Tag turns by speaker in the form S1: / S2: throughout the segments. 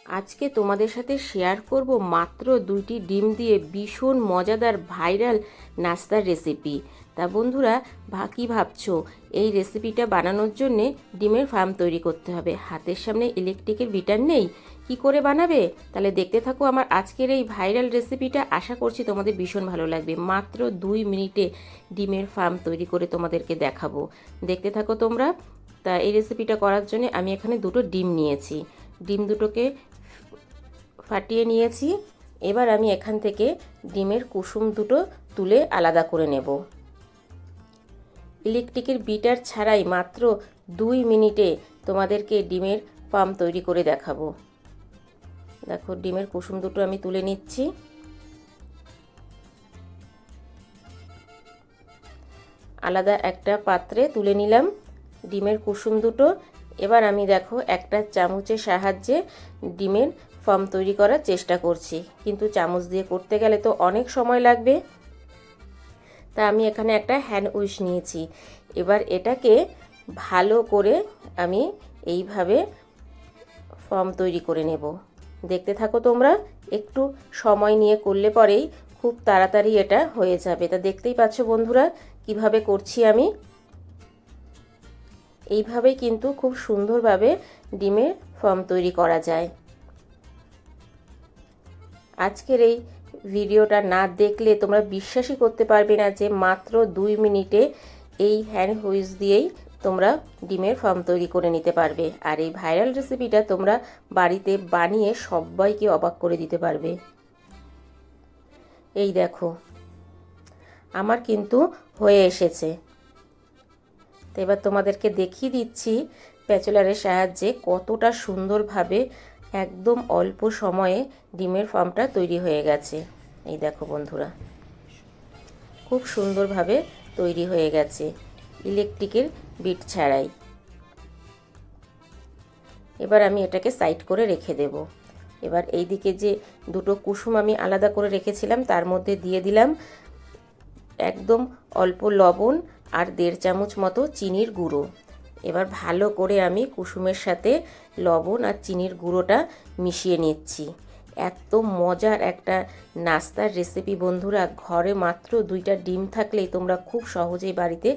S1: আজকে তোমাদের সাথে শেয়ার করব মাত্র 2টি ডিম দিয়ে ভীষণ মজাদার ভাইরাল নাস্তার রেসিপি। তা বন্ধুরা, কি ভাবছো? এই রেসিপিটা বানানোর জন্যে ডিমের ফার্ম তৈরি করতে হবে। হাতের সামনে ইলেকট্রিকের বিটার নেই, কি করে বানাবে? তাহলে দেখতে থাকো আমার আজকের এই ভাইরাল রেসিপিটা। আশা করছি তোমাদের ভীষণ ভালো লাগবে। মাত্র 2 মিনিটে ডিমের ফার্ম তৈরি করে তোমাদেরকে দেখাবো। দেখতে থাকো তোমরা। তা এই রেসিপিটা করার জন্য আমি এখানে 2টো ডিম নিয়েছি। ডিম দুটোকে ফাটিয়ে নিয়েছি। এবার আমি এখান থেকে ডিমের কুসুম দুটো তুলে আলাদা করে নেব। ইলেকট্রিকের বিটার ছাড়াই মাত্র 2 মিনিটে তোমাদেরকে ডিমের ফার্ম তৈরি করে দেখাবো। দেখো, ডিমের কুসুম দুটো আমি তুলে নিচ্ছি। আলাদা একটা পাত্রে তুলে নিলাম ডিমের কুসুম দুটো। এবার আমি দেখো একটা চামচের সাহায্যে ডিমের ফার্ম তৈরি করার চেষ্টা করছি, কিন্তু চামচ দিয়ে করতে গেলে তো অনেক সময় লাগবে। তা আমি এখানে একটা হ্যান্ড উইশ নিয়েছি। এবার এটাকে ভালো করে আমি এইভাবে ফর্ম তৈরি করে নেব। দেখতে থাকো তোমরা। একটু সময় নিয়ে করলে পরেই খুব তাড়াতাড়ি এটা হয়ে যাবে। তা দেখতেই পাচ্ছ বন্ধুরা কিভাবে করছি আমি। এইভাবেই কিন্তু খুব সুন্দরভাবে ডিমের ফর্ম তৈরি করা যায়। আজকের এই ভিডিওটা না দেখলে তোমরা বিশ্বাসই করতে পারবে না যে মাত্র 2 মিনিটে এই হ্যান্ড হুইস দিয়েই তোমরা ডিমের ফার্ম তৈরি করে নিতে পারবে। আর এই ভাইরাল রেসিপিটা তোমরা বাড়িতে বানিয়ে সবাইকে অবাক করে দিতে পারবে। এই দেখো, আমার কিন্তু হয়ে এসেছে। তো এবার তোমাদেরকে দেখিয়ে দিচ্ছি প্যাচুলারের সাহায্যে কতটা সুন্দরভাবে একদম অল্প সময়ে ডিমের ফার্মটা তৈরি হয়ে গেছে। এই দেখো বন্ধুরা, খুব সুন্দরভাবে তৈরি হয়ে গেছে ইলেকট্রিকের বিট ছাড়াই। এবার আমি এটাকে সাইড করে রেখে দেব। এবার এই দিকে যে 2টো কুসুম আমি আলাদা করে রেখেছিলাম তার মধ্যে দিয়ে দিলাম একদম অল্প লবণ আর 1.5 চামচ মতো চিনির গুঁড়ো। এবার ভালো করে আমি কুসুমের সাথে লবণ আর চিনির গুঁড়োটা মিশিয়ে নিচ্ছি। এত মজার একটা নাস্তার রেসিপি বন্ধুরা, ঘরে মাত্র 2টা ডিম থাকলেই তোমরা খুব সহজেই বাড়িতে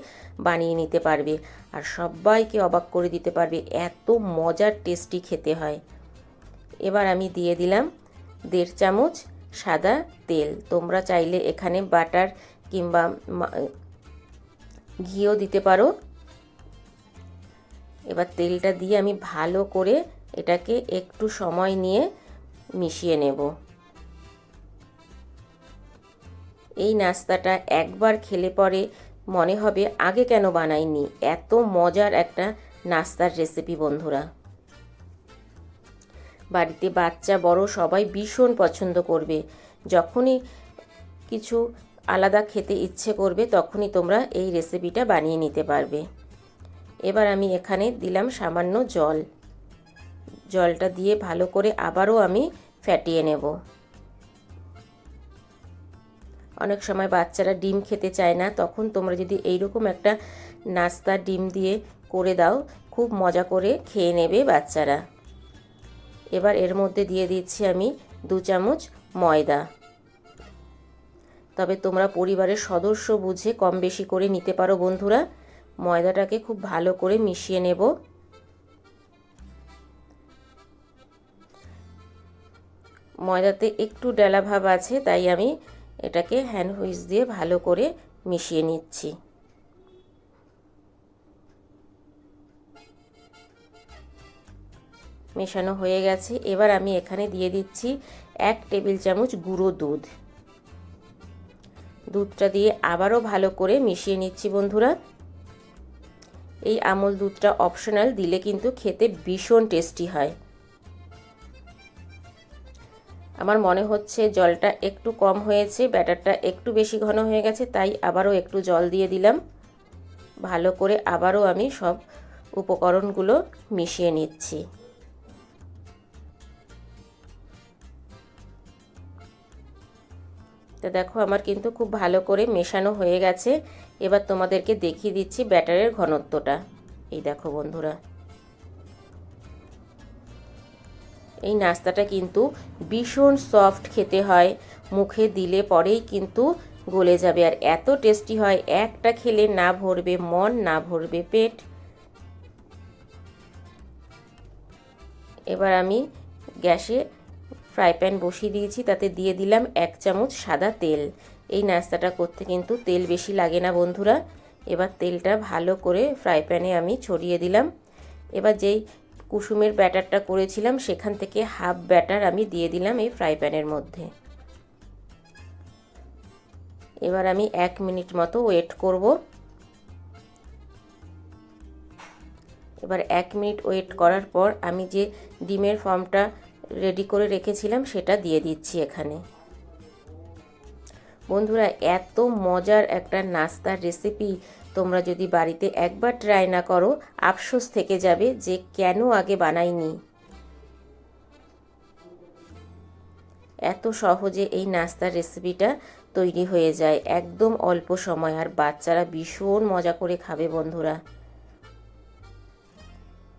S1: বানিয়ে নিতে পারবে আর সবাইকে অবাক করে দিতে পারবে। এত মজার টেস্টি খেতে হয়। এবার আমি দিয়ে দিলাম 1.5 চামচ সাদা তেল। তোমরা চাইলে এখানে বাটার কিংবা ঘিও দিতে পারো। এবার তেলটা দিয়ে আমি ভালো করে এটাকে একটু সময় নিয়ে মিশিয়ে নেব। এই নাস্তাটা একবার খেলে পরে মনে হবে আগে কেন বানাইনি। এত মজার একটা নাস্তার রেসিপি বন্ধুরা। বাড়িতে বাচ্চা বড় সবাই ভীষণ পছন্দ করবে। যখনই কিছু আলাদা খেতে ইচ্ছে করবে তখনই তোমরা এই রেসিপিটা বানিয়ে নিতে পারবে। এবার আমি এখানে দিলাম সামান্য জল। জলটা দিয়ে ভালো করে আবারও আমি ফ্যাটিয়ে নেব। অনেক সময় বাচ্চারা ডিম খেতে চায় না, তখন তোমরা যদি এইরকম একটা নাস্তা ডিম দিয়ে করে দাও, খুব মজা করে খেয়ে নেবে বাচ্চারা। এবার এর মধ্যে দিয়ে দিচ্ছি আমি 2 চামচ ময়দা। তবে তোমরা পরিবারের সদস্য বুঝে কম বেশি করে নিতে পারো বন্ধুরা। ময়দাটাকে খুব ভালো করে মিশিয়ে নেব। ময়দাতে একটু ডেলা ভাব আছে, তাই আমি এটাকে হ্যান্ড হুইস দিয়ে ভালো করে মিশিয়ে নিচ্ছি। মেশানো হয়ে গেছে। এবার আমি এখানে দিয়ে দিচ্ছি 1 টেবিল চামচ গুঁড়ো দুধ। দুধটা দিয়ে আবারও ভালো করে মিশিয়ে নিচ্ছি বন্ধুরা। এই আমুল দুধটা অপশনাল, দিলে কিন্তু খেতে ভীষণ টেস্টি হয়। আমার মনে হচ্ছে জলটা একটু কম হয়েছে, ব্যাটারটা একটু বেশি ঘন হয়ে গেছে, তাই আবারও একটু জল দিয়ে দিলাম। ভালো করে আবারও আমি সব উপকরণগুলো মিশিয়ে নিচ্ছি। তো দেখো আমার কিন্তু খুব ভালো করে মেশানো হয়ে গেছে। এবার তোমাদেরকে দেখিয়ে দিচ্ছি ব্যাটারের ঘনত্বটা। এই দেখো বন্ধুরা, এই নাস্তাটা কিন্তু ভীষণ সফট খেতে হয়, মুখে দিলে পরেই কিন্তু গলে যাবে, আর এত টেস্টি হয়, একটা খেলে না ভরবে মন না ভরবে পেট। এবার আমি গ্যাসে ফ্রাই প্যান বসিয়ে দিয়েছি, তাতে দিয়ে দিলাম 1 চামচ সাদা তেল। এই নাস্তাটা করতে কিন্তু তেল বেশি লাগে না বন্ধুরা। এবার তেলটা ভালো করে ফ্রাই প্যানে আমি ছড়িয়ে দিলাম। এবার যেই কুসুমের ব্যাটারটা করেছিলাম সেখান থেকে হাফ ব্যাটার আমি দিয়ে দিলাম এই ফ্রাই প্যানের মধ্যে। এবার আমি 1 মিনিট মতো ওয়েট করব। এবার 1 মিনিট ওয়েট করার পর আমি যে ডিমের ফর্মটা রেডি করে রেখেছিলাম সেটা দিয়ে দিচ্ছি এখানে। বন্ধুরা, এত মজার একটা নাস্তার রেসিপি তোমরা যদি বাড়িতে একবার ট্রাই না করো, আফসোস থেকে যাবে যে কেন আগে বানাইনি। এত সহজে এই নাস্তার রেসিপিটা তৈরি হয়ে যায়, একদম অল্প সময়, আর বাচ্চারা ভীষণ মজা করে খাবে বন্ধুরা,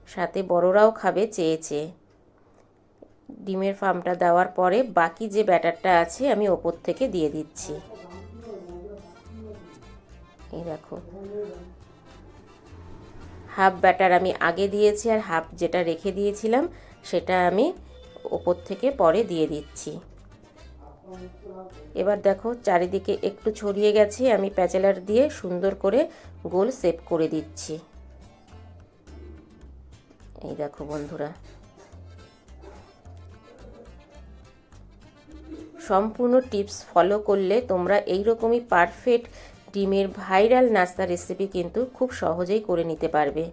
S1: সাথে বড়রাও খাবে চেয়ে চেয়ে। ডিমের ফার্মটা দেওয়ার পরে বাকি যে ব্যাটারটা আছে আমি ওপর থেকে দিয়ে দিচ্ছি। এই দেখো, হাফ ব্যাটার আমি আগে দিয়েছি, আর হাফ যেটা রেখে দিয়েছিলাম সেটা আমি ওপর থেকে পরে দিয়ে দিচ্ছি। এবার দেখো চারিদিকে একটু ছড়িয়ে গেছে, আমি প্যাচেলার দিয়ে সুন্দর করে গোল শেপ করে দিচ্ছি। এই দেখো বন্ধুরা, সম্পূর্ণ টিপস ফলো করলে তোমরা এইরকমই পারফেক্ট ডিমের ভাইরাল নাস্তা রেসিপি কিন্তু খুব সহজেই করে নিতে পারবে।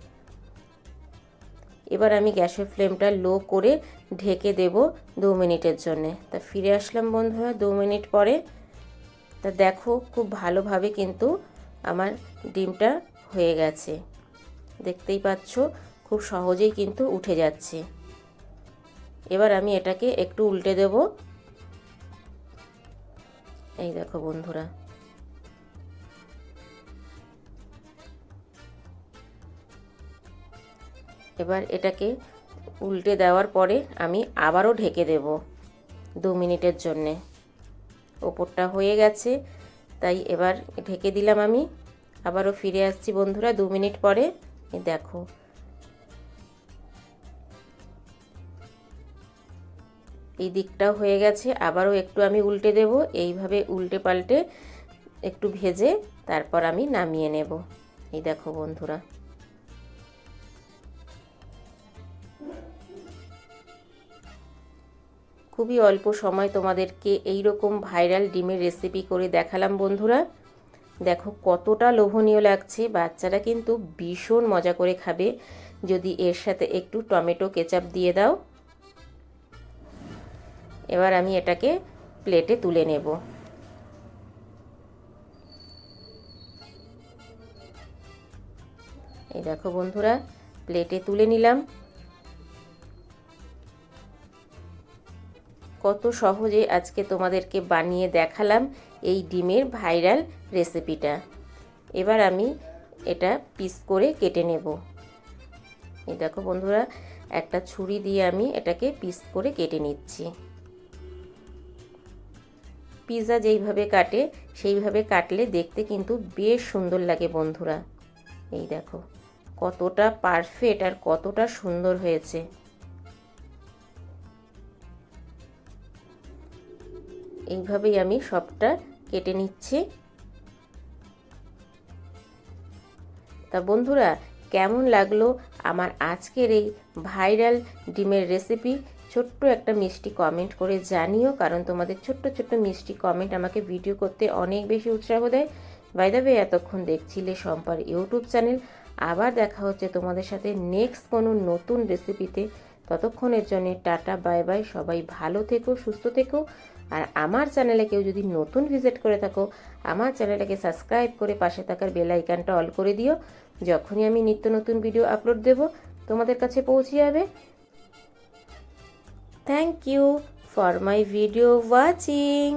S1: এবার আমি গ্যাসের ফ্লেমটা লো করে ঢেকে দেব 2 মিনিটের জন্যে। তা ফিরে আসলাম বন্ধুরা 2 মিনিট পরে। তা দেখো খুব ভালোভাবে কিন্তু আমার ডিমটা হয়ে গেছে, দেখতেই পাচ্ছ খুব সহজেই কিন্তু উঠে যাচ্ছে। এবার আমি এটাকে একটু উল্টে দেব। এই দেখো বন্ধুরা, এবার এটাকে উল্টে দেওয়ার পরে আমি আবারও ঢেকে দেব 2 মিনিটের জন্যে। ওপরটা হয়ে গেছে, তাই এবার ঢেকে দিলাম আমি। আবারও ফিরে আসছি বন্ধুরা 2 মিনিট পরে। এই দেখো, এই দিকটাও হয়ে গেছে, আবারও একটু আমি উল্টে দেব। এইভাবে উল্টে পাল্টে একটু ভেজে তারপর আমি নামিয়ে নেব। এই দেখো বন্ধুরা, খুবই অল্প সময় তোমাদেরকে এই রকম ভাইরাল ডিমের রেসিপি করে দেখালাম বন্ধুরা। দেখো কতটা লোভনীয় লাগছে, বাচ্চারা কিন্তু ভীষণ মজা করে খাবে যদি এর সাথে একটু টমেটো কেচাপ দিয়ে দাও। এবার আমি এটাকে প্লেটে তুলে নেব। এই দেখো বন্ধুরা, প্লেটে তুলে নিলাম। কত সহজে আজকে তোমাদেরকে বানিয়ে দেখালাম এই ডিমের ভাইরাল রেসিপিটা। এবার আমি এটা পিস করে কেটে নেব। এই দেখো বন্ধুরা, একটা ছুরি দিয়ে আমি এটাকে পিস করে কেটে নিচ্ছি। পিৎজা যেইভাবে কাটে সেইভাবে কাটলে দেখতে কিন্তু বেশ সুন্দর লাগে বন্ধুরা। এই দেখো কতটা পারফেক্ট আর কতটা সুন্দর হয়েছে। এইভাবেই আমি সবটা কেটে নিচ্ছি। তা বন্ধুরা, কেমন লাগলো আমার আজকের এই ভাইরাল ডিমের রেসিপি? ছোট্ট একটা মিষ্টি কমেন্ট করে জানিও, কারণ তোমাদের ছোট্ট ছোট্ট মিষ্টি কমেন্ট আমাকে ভিডিও করতে অনেক বেশি উৎসাহ দেয়। বাই দ্য ওয়ে, এতক্ষণ দেখছিলে শম্পার ইউটিউব চ্যানেল। আবার দেখা হচ্ছে তোমাদের সাথে নেক্সট কোনো নতুন রেসিপিতে। ততক্ষণের জন্য টাটা, বাই বাই। সবাই ভালো থেকো, সুস্থ থেকো। আর আমার চ্যানেলে কেউ যদি নতুন ভিজিট করে থাকো, আমার চ্যানেলটাকে সাবস্ক্রাইব করে পাশে থাকার বেল আইকনটা অল করে দিও। যখনই আমি নিত্য নতুন ভিডিও আপলোড দেব তোমাদের কাছে পৌঁছে যাবে। Thank you for my video watching.